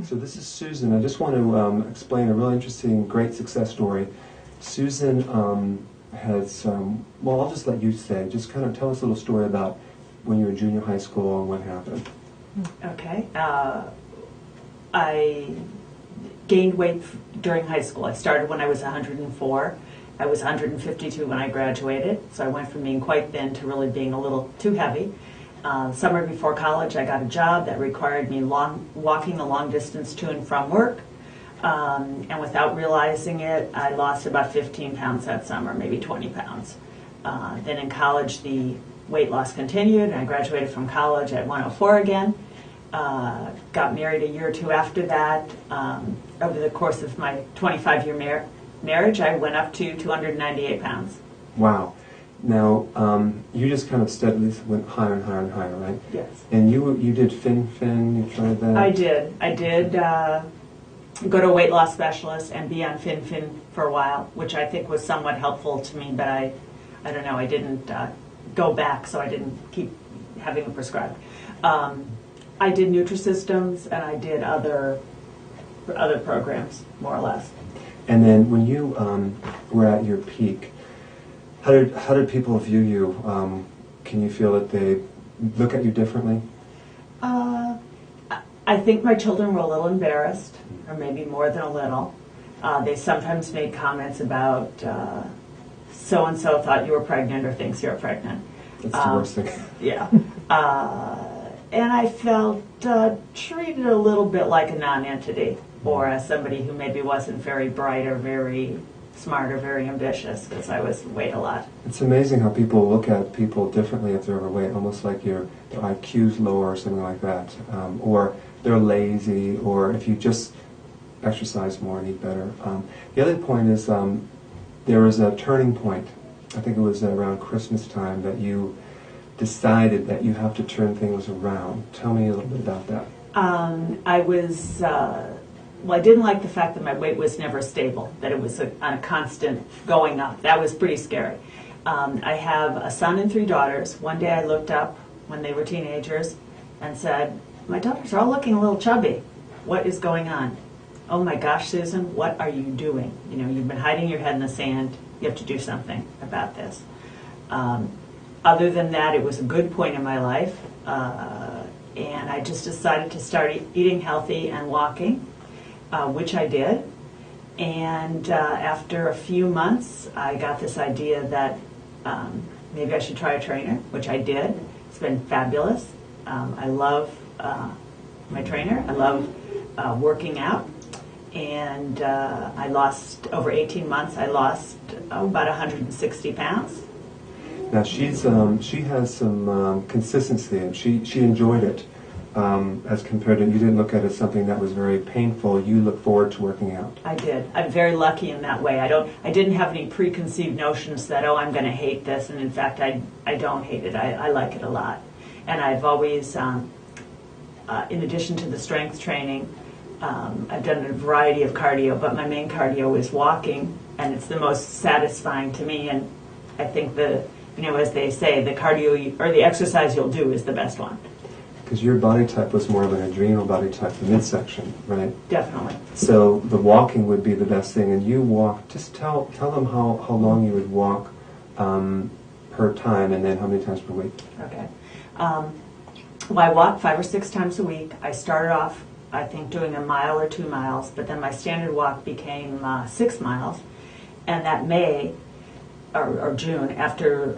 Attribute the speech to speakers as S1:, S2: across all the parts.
S1: So this is Susan. I just want to explain a really interesting, great success story. Susan has, well, I'll just let you say, just kind of tell us a little story about when you were in junior high school and what happened.
S2: Okay. I gained weight during high school. I started when I was 104. I was 152 when I graduated, so I went from being quite thin to really being a little too heavy. Summer before college, I got a job that required me walking the long distance to and from work. And without realizing it, I lost about 15 pounds that summer, maybe 20 pounds. Then in college, the weight loss continued, and I graduated from college at 104 again. Got married a year or two after that. Over the course of my 25-year marriage, I went up to 298 pounds.
S1: Wow. Now, you just kind of steadily went higher and higher and higher, right?
S2: Yes.
S1: And you did fin, you tried that?
S2: I did go to a weight loss specialist and be on fin for a while, which I think was somewhat helpful to me, but I don't know, I didn't go back, so I didn't keep having it prescribed. I did Nutrisystems and I did other programs, more or less.
S1: And then when you were at your peak, how did people view you? Can you feel that they look at you differently?
S2: I think my children were a little embarrassed, or maybe more than a little. They sometimes made comments about so-and-so thought you were pregnant or thinks you're pregnant.
S1: That's the worst thing.
S2: Yeah. And I felt treated a little bit like a non-entity, or as somebody who maybe wasn't very bright or very smart or very ambitious, because I was weight a lot.
S1: It's amazing how people look at people differently if they're overweight, almost like their IQ's lower or something like that, or they're lazy, or if you just exercise more and eat better. The other point is there was a turning point. I think it was around Christmas time that you decided that you have to turn things around. Tell me a little bit about that. I didn't like the fact that my weight was never stable, that it was on a constant going up. That was pretty scary. I have a son and 3 daughters. One day I looked up when they were teenagers and said, my daughters are all looking a little chubby. What is going on? Oh my gosh, Susan, what are you doing? You know, you've been hiding your head in the sand. You have to do something about this. Other than that, it was a good point in my life, and I just decided to start eating healthy and walking, which I did. And after a few months, I got this idea that maybe I should try a trainer, which I did. It's been fabulous. I love my trainer. I love working out. And I lost, over 18 months, I lost about 160 pounds. Now she has some consistency, and she enjoyed it as compared to, you didn't look at it as something that was very painful. You look forward to working out.
S2: I did. I'm very lucky in that way. I didn't have any preconceived notions that, oh, I'm going to hate this, and in fact I don't hate it. I like it a lot. And I've always, in addition to the strength training, I've done a variety of cardio, but my main cardio is walking, and it's the most satisfying to me. And I think as they say, the cardio or the exercise you'll do is the best one.
S1: Because your body type was more of an adrenal body type, the midsection, right?
S2: Definitely.
S1: So the walking would be the best thing. And you walk, just tell them how long you would walk per time, and then how many times per week.
S2: Okay. Well, I walk 5 or 6 times a week. I started off, I think, doing 1 mile or 2 miles, but then my standard walk became 6 miles. And that May or June, after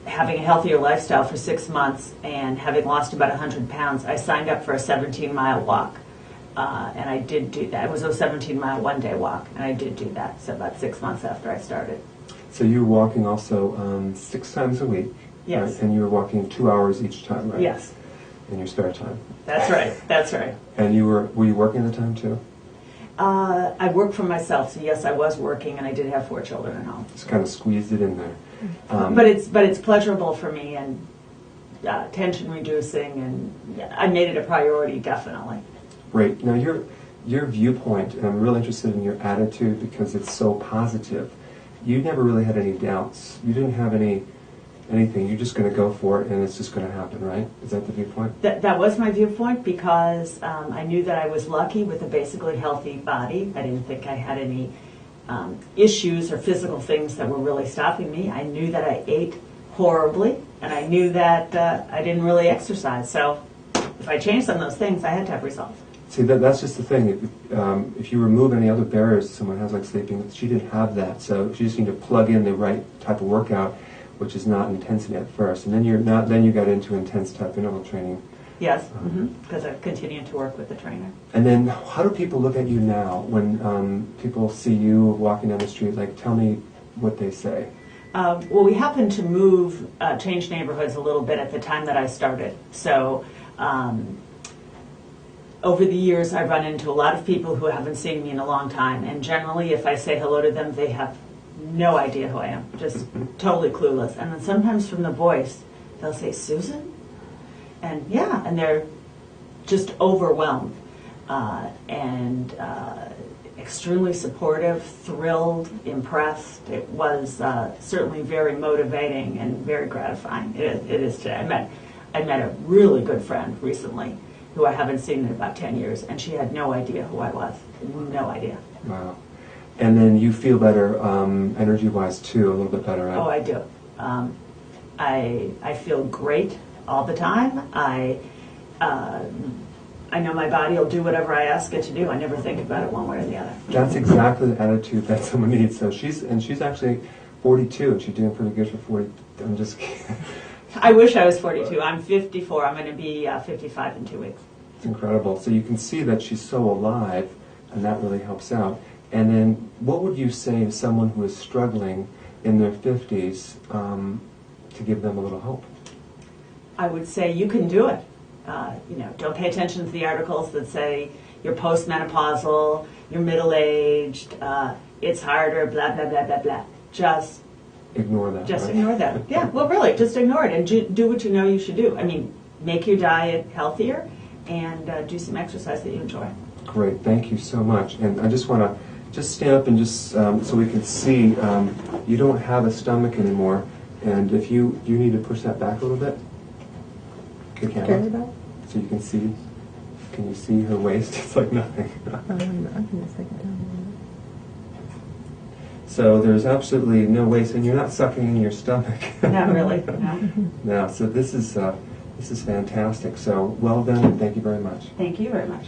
S2: having a healthier lifestyle for 6 months and having lost about 100 pounds, I signed up for a 17-mile walk. And I did do that. It was a 17-mile one-day walk, and I did do that. So about 6 months after I started.
S1: So you were walking also 6 times a week.
S2: Yes.
S1: Right? And you were walking 2 hours each time, right?
S2: Yes.
S1: In your spare time.
S2: That's right. That's right. And
S1: were you working at the time too?
S2: I worked for myself, so yes, I was working, and I did have 4 children at home.
S1: Just kind of squeezed it in there.
S2: But it's pleasurable for me, and tension reducing, and I made it a priority, definitely.
S1: Great. Now your viewpoint, and I'm really interested in your attitude because it's so positive. You never really had any doubts. You didn't have any
S3: anything. You're just going to go for it, and it's just going to happen, right? Is that the viewpoint?
S1: That was my viewpoint because I knew that I was lucky with a basically healthy body. I didn't think I had any issues or physical things that were really stopping me. I knew that I ate horribly, and I knew that I didn't really exercise. So if I changed some of those things, I had to have results.
S3: See, that's just the thing. If you remove any other barriers someone has, like sleeping, she didn't have that. So she just need to plug in the right type of workout, which is not intensity at first, and then you got into intense type interval training.
S1: Yes, because I've continued to work with the trainer.
S3: And then, how do people look at you now when people see you walking down the street? Like, tell me what they say.
S1: Well, we happened to change neighborhoods a little bit at the time that I started. So over the years, I've run into a lot of people who haven't seen me in a long time. And generally, if I say hello to them, they have no idea who I am, just totally clueless. And then sometimes from the voice, they'll say, Susan? And yeah, and they're just overwhelmed and extremely supportive, thrilled, impressed. It was certainly very motivating and very gratifying. It is today. I met a really good friend recently who I haven't seen in about 10 years, and she had no idea who I was. No idea.
S3: Wow. And then you feel better energy-wise too, a little bit better, right?
S1: Oh, I do. I feel great all the time. I know my body will do whatever I ask it to do. I never think about it one way or the other.
S3: That's exactly the attitude that someone needs. So she's actually 42, and she's doing pretty good for 40. I'm just kidding.
S1: I wish I was 42. I'm 54. I'm going to be 55 in 2 weeks.
S3: It's incredible. So you can see that she's so alive, and that really helps out. And then, what would you say to someone who is struggling in their 50s to give them a little hope?
S1: I would say you can do it. Don't pay attention to the articles that say you're postmenopausal, you're middle-aged, it's harder, blah, blah, blah, blah, blah. Just
S3: ignore that.
S1: Just
S3: right?
S1: ignore that. Yeah, well, really, just ignore it and do what you know you should do. I mean, make your diet healthier and do some exercise that you enjoy.
S3: Great, thank you so much. And I just want to stand up and just so we can see you don't have a stomach anymore. And if you need to push that back a little bit. The camera. So you can see. Can you see her waist? It's like nothing. So there's absolutely no waste, and you're not sucking in your stomach.
S1: Not really. No.
S3: No. So this is fantastic. So well done, and thank you very much.
S1: Thank you very much.